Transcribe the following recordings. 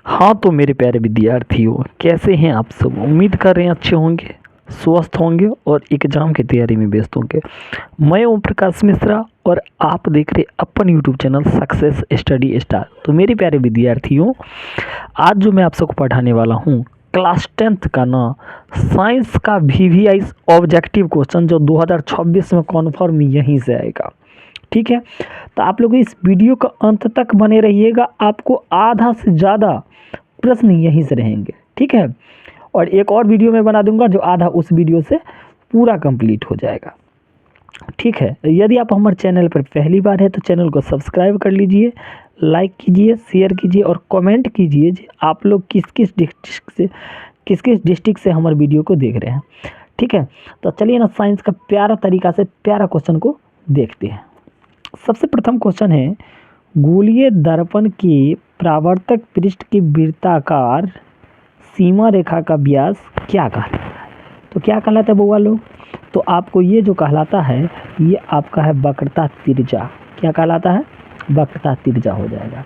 हाँ तो मेरे प्यारे विद्यार्थियों, कैसे हैं आप सब। उम्मीद कर रहे हैं अच्छे होंगे, स्वस्थ होंगे और एग्ज़ाम की तैयारी में व्यस्त होंगे। मैं ओम प्रकाश मिश्रा और आप देख रहे अपन YouTube channel success study star. तो मेरे प्यारे विद्यार्थियों, आज जो मैं आप सबको पढ़ाने वाला हूँ क्लास 10th का ना साइंस का VVI ऑब्जेक्टिव क्वेश्चन, जो 2026 में कॉन्फर्म यहीं से आएगा। ठीक है, तो आप लोग इस वीडियो का अंत तक बने रहिएगा, आपको आधा से ज़्यादा प्रश्न यहीं से रहेंगे। ठीक है, और एक और वीडियो मैं बना दूंगा जो आधा उस वीडियो से पूरा कंप्लीट हो जाएगा। ठीक है, यदि आप हमारे चैनल पर पहली बार है तो चैनल को सब्सक्राइब कर लीजिए, लाइक कीजिए, शेयर कीजिए और कमेंट कीजिए आप लोग किस किस डिस्ट्रिक्ट से हमारे वीडियो को देख रहे हैं। ठीक है, तो चलिए ना साइंस का प्यारा तरीका से प्यारा क्वेश्चन को देखते हैं। सबसे प्रथम क्वेश्चन है, गोलीय दर्पण के परावर्तक पृष्ठ की वृत्ताकार सीमा रेखा का व्यास क्या कहलाता है। तो क्या कहलाता है बुआ लोग, तो आपको ये जो कहलाता है ये आपका है वक्रता तिरछा। क्या कहलाता है, वक्रता तिरछा हो जाएगा।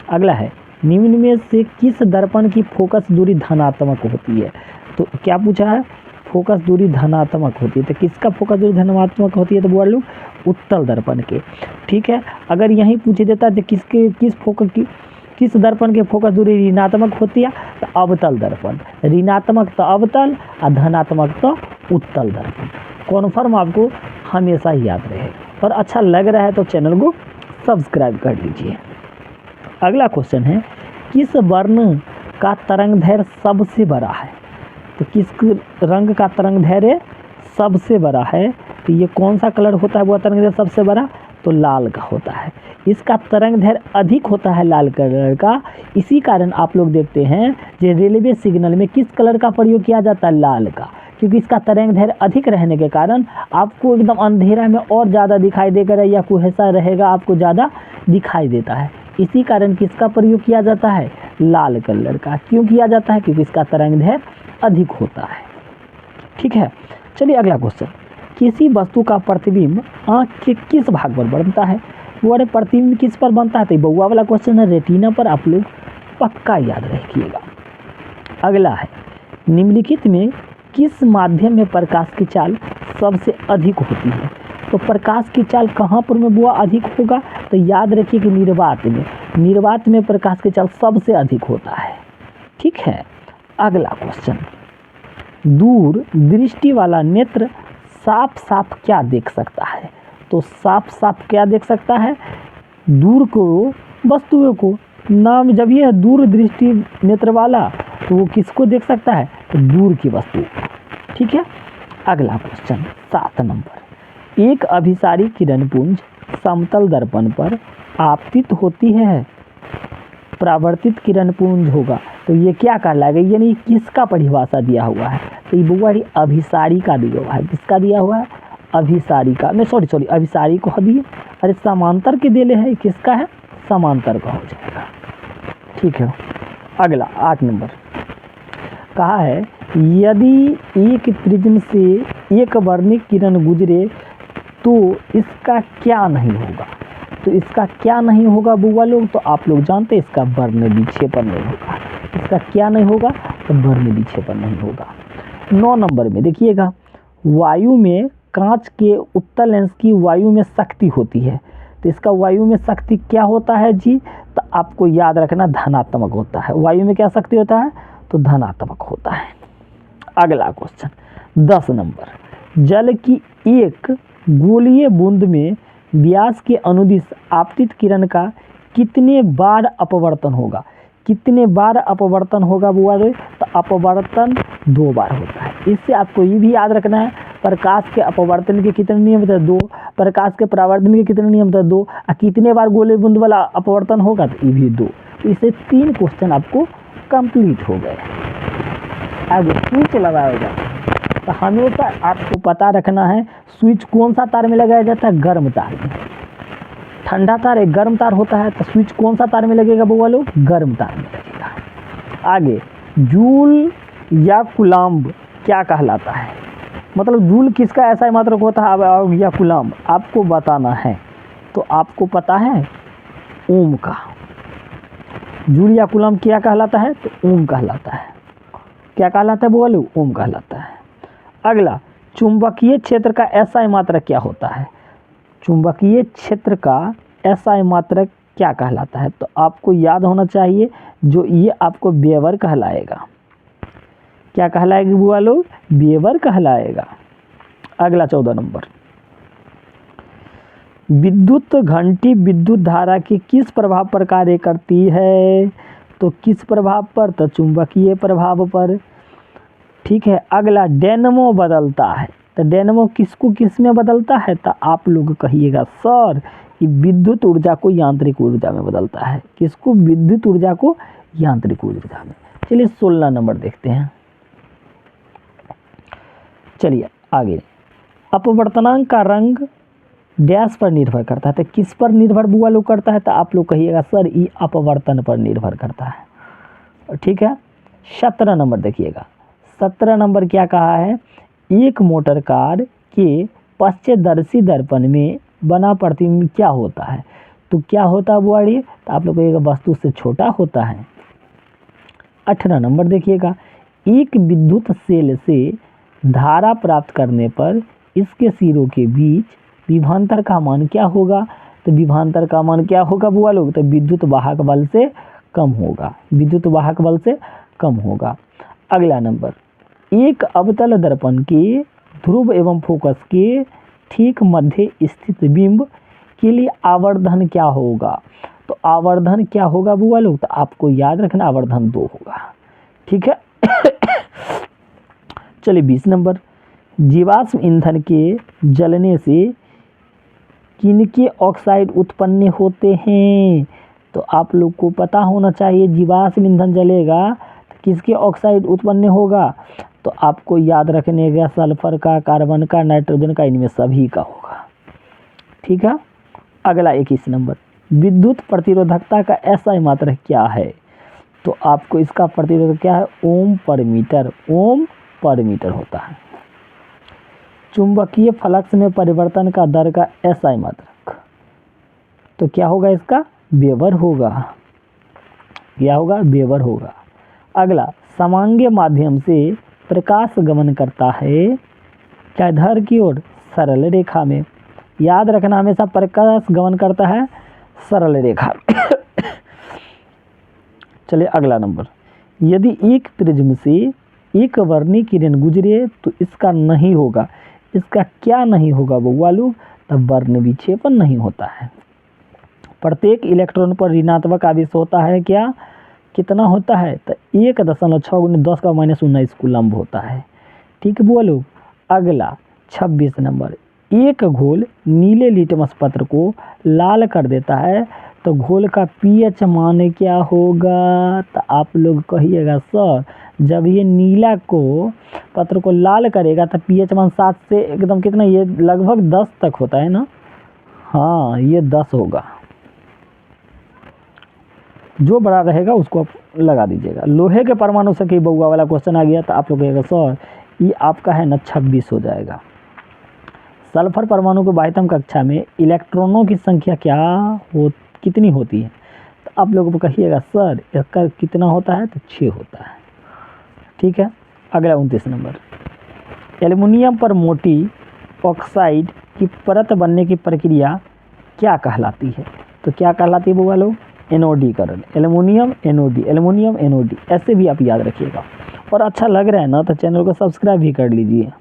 अगला है, निम्न में से किस दर्पण की फोकस दूरी धनात्मक होती है। तो क्या पूछा है, फोकस दूरी धनात्मक होती है, तो किसका फोकस दूरी धनात्मक होती है, तो बोल लो उत्तल दर्पण के। ठीक है, अगर यहीं पूछ देता तो किस दर्पण के फोकस दूरी ऋणात्मक होती है, तो अवतल दर्पण। ऋणात्मक तो अवतल और धनात्मक तो उत्तल दर्पण। कॉन्फर्म आपको हमेशा याद रहे, और अच्छा लग रहा है तो चैनल को सब्सक्राइब कर लीजिए। अगला क्वेश्चन है, किस वर्ण का तरंग दैर्घ्य सबसे बड़ा है। तो किस रंग का तरंग दैर्घ्य सबसे बड़ा है, तो ये कौन सा कलर होता है वो तरंग दैर्घ्य सबसे बड़ा, तो लाल का होता है। इसका तरंग दैर्घ्य अधिक होता है लाल कलर का, इसी कारण आप लोग देखते हैं जो रेलवे सिग्नल में किस कलर का प्रयोग किया जाता है, लाल का, क्योंकि इसका तरंग दैर्घ्य अधिक रहने के कारण आपको एकदम अंधेरा में और ज़्यादा दिखाई देगा, या कुहैसा रहेगा आपको ज़्यादा दिखाई देता है। इसी कारण किसका प्रयोग किया जाता है, लाल कलर का। क्यों किया जाता है, क्योंकि इसका तरंग दैर्घ्य अधिक होता है। ठीक है, चलिए अगला क्वेश्चन, किसी वस्तु का प्रतिबिंब आँख के किस भाग पर बनता है। वो अरे प्रतिबिंब किस पर बनता है, तो बउआ वाला क्वेश्चन है, रेटिना पर। आप लोग पक्का याद रखिएगा। अगला है, निम्नलिखित में किस माध्यम में प्रकाश की चाल सबसे अधिक होती है। तो प्रकाश की चाल कहाँ पर में बुआ अधिक होगा, तो याद रखिए कि निर्वात में। निर्वात में प्रकाश की चाल सबसे अधिक होता है। ठीक है, अगला क्वेश्चन, दूर दृष्टि वाला नेत्र साफ साफ क्या देख सकता है। तो साफ साफ क्या देख सकता है, दूर को वस्तुओं को। नाम जब ये दूर दृष्टि नेत्र वाला, तो वो किसको देख सकता है, तो दूर की वस्तु। ठीक है, अगला क्वेश्चन 7 नंबर, एक अभिसारी किरण पुंज समतल दर्पण पर आपतित होती है, परावर्तित किरण पुंज होगा, तो ये क्या कहलाएगा, यानी किसका परिभाषा दिया हुआ है, तो ये बुआ अभिसारी का दिया हुआ है। किसका दिया हुआ है, अभिसारी का। नहीं सॉरी अभिसारी को दिए, अरे समांतर के देले है, किसका है, समांतर का हो जाएगा। ठीक है, अगला 8 नंबर कहा है, यदि एक प्रिज्म से एक वर्णिक किरण गुजरे तो इसका क्या नहीं होगा। तो इसका क्या नहीं होगा बुआ लोग, तो आप लोग जानते हैं इसका वर्ण विक्षेपण नहीं होगा। इसका क्या नहीं होगा, तो वर्ण विक्षेपण नहीं होगा। 9 नंबर में देखिएगा, वायु में कांच के उत्तल लेंस की वायु में शक्ति होती है, तो इसका वायु में शक्ति क्या होता है जी, तो आपको याद रखना धनात्मक होता है। वायु में क्या शक्ति होता है, तो धनात्मक होता है। अगला क्वेश्चन 10 नंबर, जल की एक गोलीय बूंद में व्यास के अनुदिश आपतित किरण का कितने बार अपवर्तन होगा। कितने बार अपवर्तन होगा बुआ रे, तो अपवर्तन 2 बार होता है। इससे आपको ये भी याद रखना है, प्रकाश के अपवर्तन के कितने नियम थे, 2। प्रकाश के परावर्तन के कितने नियम थे, 2। और कितने बार गोले बूंद वाला अपवर्तन होगा, तो ये भी 2। तो इससे 3 क्वेश्चन आपको कंप्लीट हो गए। अब स्विच लगाया जाता है, तो हमेशा आपको पता रखना है स्विच कौन सा तार में लगाया जाता है, गर्म तार में। ठंडा तार एक गर्म तार होता है, तो स्विच कौन सा तार में लगेगा बुआ लोग, गर्म तार में लगेगा। आगे, जूल या कुलाम्ब क्या कहलाता है, मतलब जूल किसका ऐसा मात्रक होता है, या कुलाम्ब आपको बताना है। तो आपको पता है ओम का। जूल या कूलम क्या कहलाता है? तो ओम कहलाता है। क्या कहलाता है बोलो? ओम कहलाता है। अगला, चुंबकीय क्षेत्र का एसआई मात्रक क्या होता है? चुंबकीय क्षेत्र का एसआई मात्रक क्या कहलाता है? तो आपको याद होना चाहिए, जो ये आपको वेबर कहलाएगा। क्या कहलाएगी बुआ लोग? वेबर कहलाएगा। अगला 14 नंबर, विद्युत घंटी विद्युत धारा के किस प्रभाव पर कार्य करती है? तो किस प्रभाव पर? तो चुंबकीय प्रभाव पर। ठीक है। अगला, डायनेमो बदलता है, तो डायनेमो किसको किस में बदलता है? तो आप लोग कहिएगा सर कि विद्युत ऊर्जा को यांत्रिक ऊर्जा में बदलता है। किसको? विद्युत ऊर्जा को यांत्रिक ऊर्जा में। चलिए 16 नंबर देखते हैं। चलिए आगे, अपवर्तनांक का रंग डैश पर निर्भर करता है, तो किस पर निर्भर बुआ लोग करता है? तो आप लोग कहिएगा सर ये अपवर्तन पर निर्भर करता है। ठीक है। 17 नंबर देखिएगा। 17 नंबर क्या कहा है? एक मोटर कार के पश्चदर्शी दर्पण में बना प्रतिबिंब क्या होता है? तो क्या होता है बुआ ये? तो आप लोग कहिएगा वस्तु से छोटा होता है। 18 नंबर देखिएगा, एक विद्युत सेल से धारा प्राप्त करने पर इसके सिरों के बीच विभवांतर का मान क्या होगा? तो विभवांतर का मान क्या होगा बुआ लोग? तो विद्युत वाहक बल से कम होगा। विद्युत वाहक बल से कम होगा। अगला नंबर, एक अवतल दर्पण के ध्रुव एवं फोकस के ठीक मध्य स्थित बिंब के लिए आवर्धन क्या होगा? तो आवर्धन क्या होगा बुआ लोग? तो आपको याद रखना आवर्धन 2 होगा। ठीक है। चलिए 20 नंबर, जीवाश्म ईंधन के जलने से किनके ऑक्साइड उत्पन्न होते हैं? तो आप लोग को पता होना चाहिए, जीवाश्म ईंधन जलेगा तो किसके ऑक्साइड उत्पन्न होगा? तो आपको याद रखने का सल्फर का, कार्बन का, नाइट्रोजन का, इनमें सभी का होगा। ठीक है। अगला 21 नंबर, विद्युत प्रतिरोधकता का एसआई मात्रक क्या है? तो आपको इसका प्रतिरोध क्या है? ओम पर मीटर। ओम पर मीटर होता है। चुंबकीय फ्लक्स में परिवर्तन का दर का एसआई मात्रक, तो क्या होगा इसका? वेबर होगा। क्या होगा? वेबर होगा। अगला, समांगी माध्यम से प्रकाश गमन करता है क्या धर की ओर? सरल रेखा में। याद रखना हमेशा प्रकाश गमन करता है सरल रेखा। चलिए अगला नंबर, यदि एक प्रिज्म से एक वर्णी किरण गुजरे तो इसका नहीं होगा। इसका क्या नहीं होगा बउआ लोग? तब वर्ण विक्षेपण नहीं होता है। प्रत्येक इलेक्ट्रॉन पर ऋणात्मक आवेश होता है क्या? कितना होता है? तो 1.6 × 10⁻⁹ कूलम्ब होता है। ठीक है बुआ लोग। अगला 26 नंबर, एक घोल नीले लिटमस पत्र को लाल कर देता है तो घोल का पीएच मान क्या होगा? तो आप लोग कहिएगा सर जब ये नीला को पत्र को लाल करेगा तो पीएच मान 7 से एकदम कितना, ये लगभग 10 तक होता है ना? हाँ ये 10 होगा। जो बड़ा रहेगा उसको आप लगा दीजिएगा। लोहे के परमाणु से कई बउआ वाला क्वेश्चन आ गया तो आप लोग कहेगा सर ये आपका है ना 26 हो जाएगा। सल्फर परमाणु को बाह्यतम कक्षा में इलेक्ट्रॉनों की संख्या कितनी होती है? तो आप लोगों को कहिएगा सर इसका कितना होता है? तो 6 होता है। ठीक है। अगला 29 नंबर, एल्युमिनियम पर मोटी ऑक्साइड की परत बनने की प्रक्रिया क्या कहलाती है? तो क्या कहलाती है बुआ लोग? एनोडीकरण। एल्युमिनियम एनोडी, एल्युमिनियम एनोडी, ऐसे भी आप याद रखिएगा। और अच्छा लग रहा है ना तो चैनल को सब्सक्राइब भी कर लीजिए।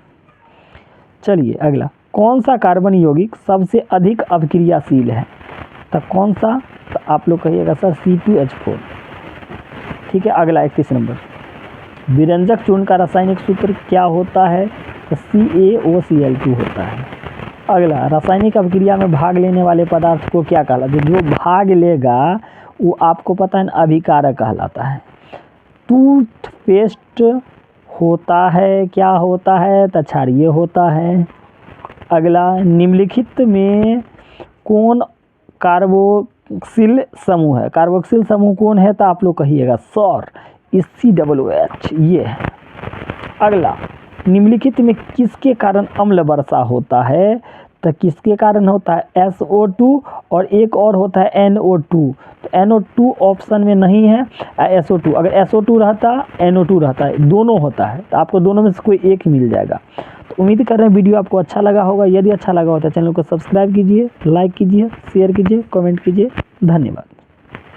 चलिए अगला, कौन सा कार्बन यौगिक सबसे अधिक अभिक्रियाशील है? तो कौन सा? तो आप लोग कहिएगा सर C2H4। ठीक है। अगला 31 नंबर, विरंजक चूर्ण का रासायनिक सूत्र क्या होता है? तो CaOCl2 होता है। अगला, रासायनिक अभिक्रिया में भाग लेने वाले पदार्थ को क्या कहलाता है? जो भाग लेगा वो आपको पता है ना अभिकारक कहलाता है। टूथपेस्ट होता है क्या होता है? तो क्षारीय होता है। अगला, निम्नलिखित में कौन कार्बोक्सिल समूह है? कार्बोक्सिल समूह कौन है? तो आप लोग कहिएगा सर COOH ये है। अगला, निम्नलिखित में किसके कारण अम्ल वर्षा होता है? तो किसके कारण होता है SO2 और एक और होता है NO2। तो NO2 ऑप्शन में नहीं है, SO2, अगर SO2 रहता NO2 रहता है, दोनों होता है, तो आपको दोनों में से कोई एक मिल जाएगा। तो उम्मीद कर रहे हैं वीडियो आपको अच्छा लगा होगा। यदि अच्छा लगा हो तो चैनल को सब्सक्राइब कीजिए, लाइक कीजिए, शेयर कीजिए, कमेंट कीजिए। धन्यवाद।